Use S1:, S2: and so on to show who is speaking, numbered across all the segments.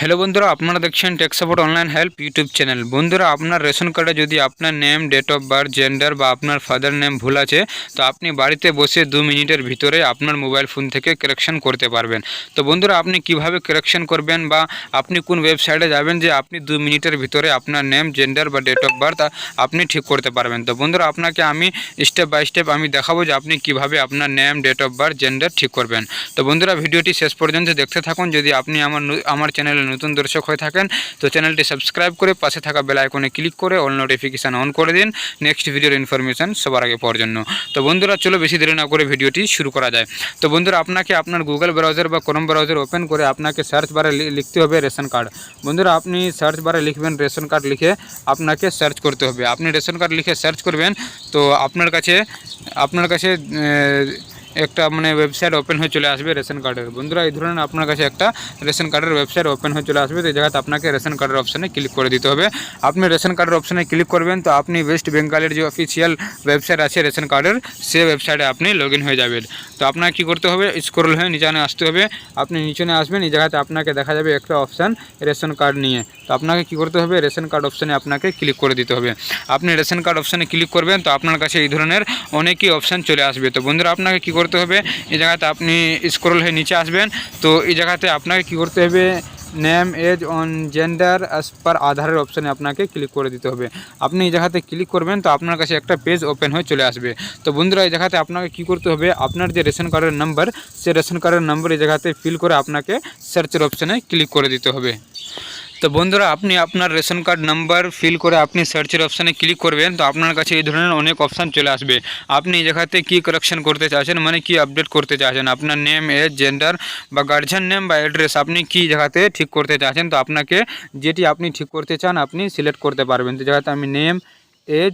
S1: Hello বন্ধুরা, আপনারা দেখছেন tech support online help YouTube channel. বন্ধুরা, আপনার রেশন কার্ডে যদি আপনার name, date of birth, gender বা আপনার ফাদার নেম ভুল আছে, তো আপনি বাড়িতে বসে 2 মিনিটের ভিতরে আপনার মোবাইল ফোন থেকে কারেকশন করতে পারবেন। তো বন্ধুরা, আপনি কিভাবে কারেকশন করবেন বা আপনি কোন ওয়েবসাইটে যাবেন যে আপনি 2 মিনিটের ভিতরে আপনার নেম, জেন্ডার বা ডেট অফ বার্থ আপনি ঠিক করতে পারবেন। তো বন্ধুরা, আপনাকে আমি স্টেপ বাই স্টেপ আমি দেখাবো যে আপনি কিভাবে আপনার name, date of birth, gender ঠিক করবেন। তো বন্ধুরা, ভিডিওটি শেষ পর্যন্ত দেখতে থাকুন। যদি আপনি আমার চ্যানেলে নতুন দর্শক হয়ে থাকেন তো চ্যানেলটি সাবস্ক্রাইব করে পাশে থাকা বেল আইকনে ক্লিক করে অল নোটিফিকেশান অন করে দিন নেক্সট ভিডিওর ইনফরমেশান সবার আগে পাওয়ার জন্য। তো বন্ধুরা, চলো বেশি দেরি না করে ভিডিওটি শুরু করা যায়। তো বন্ধুরা, আপনাকে আপনার গুগল ব্রাউজার বা ক্রোম ব্রাউজার ওপেন করে আপনাকে সার্চ বারে লিখতে হবে রেশন কার্ড। বন্ধুরা, আপনি সার্চ বারে লিখবেন রেশন কার্ড, লিখে আপনাকে সার্চ করতে হবে। আপনি রেশন কার্ড লিখে সার্চ করবেন তো আপনার কাছে একটা ওয়েবসাইট ওপেন হয়ে চলে আসবে রেশন কার্ডের। বন্ধুরা, এই ধরনের আপনার কাছে একটা রেশন কার্ডের ওয়েবসাইট ওপেন হয়ে চলে আসবে। তো এই জায়গাতে আপনাকে রেশন কার্ডের অপশানে ক্লিক করে দিতে হবে। আপনি রেশন কার্ডের অপশানে ক্লিক করবেন তো আপনি ওয়েস্ট বেঙ্গলের যে অফিসিয়াল ওয়েবসাইট আছে রেশন কার্ডের, সেই ওয়েবসাইটে আপনি লগ ইন হয়ে যাবেন। তো আপনাকে কী করতে হবে, স্ক্রল হয়ে নিচে আসতে হবে। আপনি নিচে আসবেন, এই জায়গাতে আপনাকে দেখা যাবে একটা অপশান রেশন কার্ড নিয়ে। তো আপনাকে কী করতে হবে, রেশন কার্ড অপশানে আপনাকে ক্লিক করে দিতে হবে। আপনি রেশন কার্ড অপশানে ক্লিক করবেন তো আপনার কাছে এই ধরনের অনেকই অপশান চলে আসবে। তো বন্ধুরা, আপনাকে কী করতে হবে, এই জায়গাতে আপনি স্ক্রল হয়ে নিচে আসবেন। তো এই জায়গাতে আপনাকে কী করতে হবে, name, age, on, gender as per আধারের অপশানে আপনাকে ক্লিক করে দিতে হবে। আপনি এই জায়গাতে ক্লিক করবেন তো আপনার কাছে একটা পেজ ওপেন হয়ে চলে আসবে। তো বন্ধুরা, এই জায়গাতে আপনাকে কী করতে হবে, আপনার যে রেশন কার্ডের নাম্বার, সেই রেশন কার্ডের নাম্বার এই জায়গাতে ফিল করে আপনাকে সার্চের অপশানে ক্লিক করে দিতে হবে। তো বন্ধুরা, আপনি আপনার রেশন কার্ড নাম্বার ফিল করে আপনি সার্চের অপশানে ক্লিক করবেন তো আপনার কাছে এই ধরনের অনেক অপশান চলে আসবে। আপনি এই জায়গাতে কী কারেকশন করতে চাচ্ছেন, কি আপডেট করতে চাচ্ছেন, আপনার নেম, এজ, জেন্ডার বা গার্জিয়ান নেম বা অ্যাড্রেস আপনি কী জায়গাতে ঠিক করতে চাচ্ছেন। তো আপনাকে যেটি আপনি ঠিক করতে চান আপনি সিলেক্ট করতে পারবেন। তো জায়গাতে আমি নেম, এজ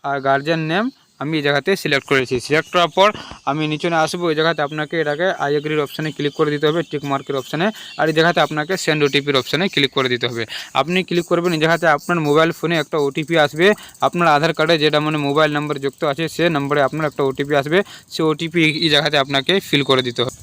S1: আর গার্জিয়ান নেম আমি এই জায়গাতে সিলেক্ট করেছি। সিলেক্ট করার পর আমি নিচে আসবো। এই জায়গাতে আপনাকে এটাকে আই এগ্রির অপশানে ক্লিক করে দিতে হবে, টিক মার্কের অপশানে। আর এই জায়গাতে আপনাকে সেন্ড ওটিপির অপশানে ক্লিক করে দিতে হবে। আপনি ক্লিক করবেন, এই জায়গাতে আপনার মোবাইল ফোনে একটা ওটিপি আসবে। আপনার আধার কার্ডে যেটা মোবাইল নাম্বার যুক্ত আছে সে নম্বরে আপনার একটা ওটিপি আসবে। সে ওটিপি এই জায়গাতে আপনাকে ফিল করে দিতে হবে।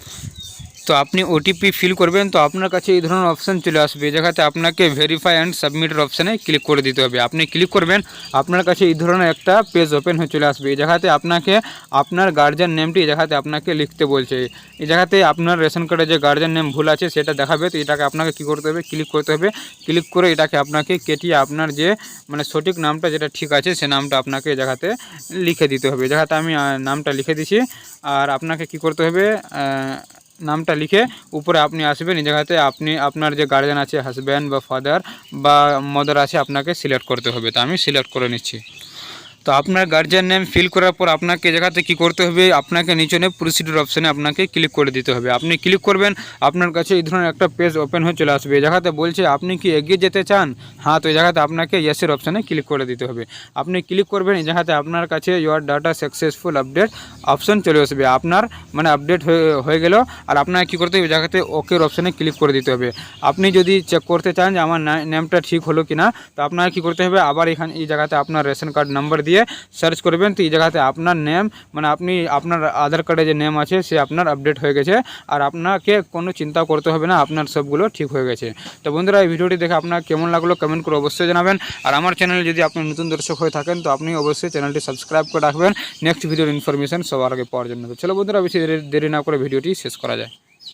S1: তো আপনি ওটিপি ফিল করবেন তো আপনার কাছে এই ধরনের অপশান চলে আসবে। এই জায়গাতে আপনাকে ভেরিফাই অ্যান্ড সাবমিটের অপশানে ক্লিক করে দিতে হবে। আপনি ক্লিক করবেন, আপনার কাছে এই ধরনের একটা পেজ ওপেন হয়ে চলে আসবে। এই জায়গাতে আপনাকে আপনার গার্জিয়ান নেমটি এই জায়গাতে আপনাকে লিখতে বলছে। এই জায়গাতে আপনার রেশন কার্ডে যে গার্জিয়ান নেম ভুল আছে সেটা দেখাবে। তো এটাকে আপনাকে কী করতে হবে, ক্লিক করতে হবে। ক্লিক করে এটাকে আপনাকে কেটিয়ে আপনার যে সঠিক নামটা যেটা ঠিক আছে সে নামটা আপনাকে এই জায়গাতে লিখে দিতে হবে। এই জায়গাতে আমি নামটা লিখে দিছি। আর আপনাকে কী করতে হবে, নামটা লিখে উপরে আপনি আসবেন। এই জায়গাতে আপনি আপনার যে গার্জিয়ান আছে, হাজব্যান্ড বা ফাদার বা মাদার আছে, আপনাকে সিলেক্ট করতে হবে। তো আমি সিলেক্ট করে নিচ্ছি। তো আপনার গার্জিয়ান নেম ফিল করার পর আপনাকে জায়গাতে কী করতে হবে, আপনাকে নিচনে প্রসিডিউর অপশানে আপনাকে ক্লিক করে দিতে হবে। আপনি ক্লিক করবেন, আপনার কাছে এই ধরনের একটা পেজ ওপেন হয়ে চলে আসবে। এই জায়গাতে বলছে আপনি কি এগিয়ে যেতে চান, হ্যাঁ। তো এই জায়গাতে আপনাকে ইয়েসের অপশানে ক্লিক করে দিতে হবে। আপনি ক্লিক করবেন, এই জায়গাতে আপনার কাছে your data successful update option চলে আসবে। আপনার আপডেট হয়ে গেল। আর আপনাকে কী করতে হবে, এই জায়গাতে ওকের অপশানে ক্লিক করে দিতে হবে। আপনি যদি চেক করতে চান যে আমার নেমটা ঠিক হলো কি না, তো আপনাকে কী করতে হবে, আবার এই জায়গাতে আপনার রেশন কার্ড নাম্বার দিয়ে সার্চ করবেন। তো এই জায়গাতে আপনার নেম আপনি আপনার আধার কার্ডে যে নেম আছে সে আপনার আপডেট হয়ে গেছে। আর আপনাকে কোনো চিন্তা করতে হবে না, আপনার সবগুলো ঠিক হয়ে গেছে। তো বন্ধুরা, এই ভিডিওটি দেখে আপনার কেমন লাগলো কমেন্ট করে অবশ্যই জানাবেন। আর আমার চ্যানেলে যদি আপনি নতুন দর্শক হয়ে থাকেন তো আপনি অবশ্যই চ্যানেলটি সাবস্ক্রাইব করে রাখবেন নেক্সট ভিডিওর ইনফরমেশন সবার আগে পাওয়ার জন্য। তো চলো বন্ধুরা, বেশি দেরি না করে ভিডিওটি শেষ করা যায়।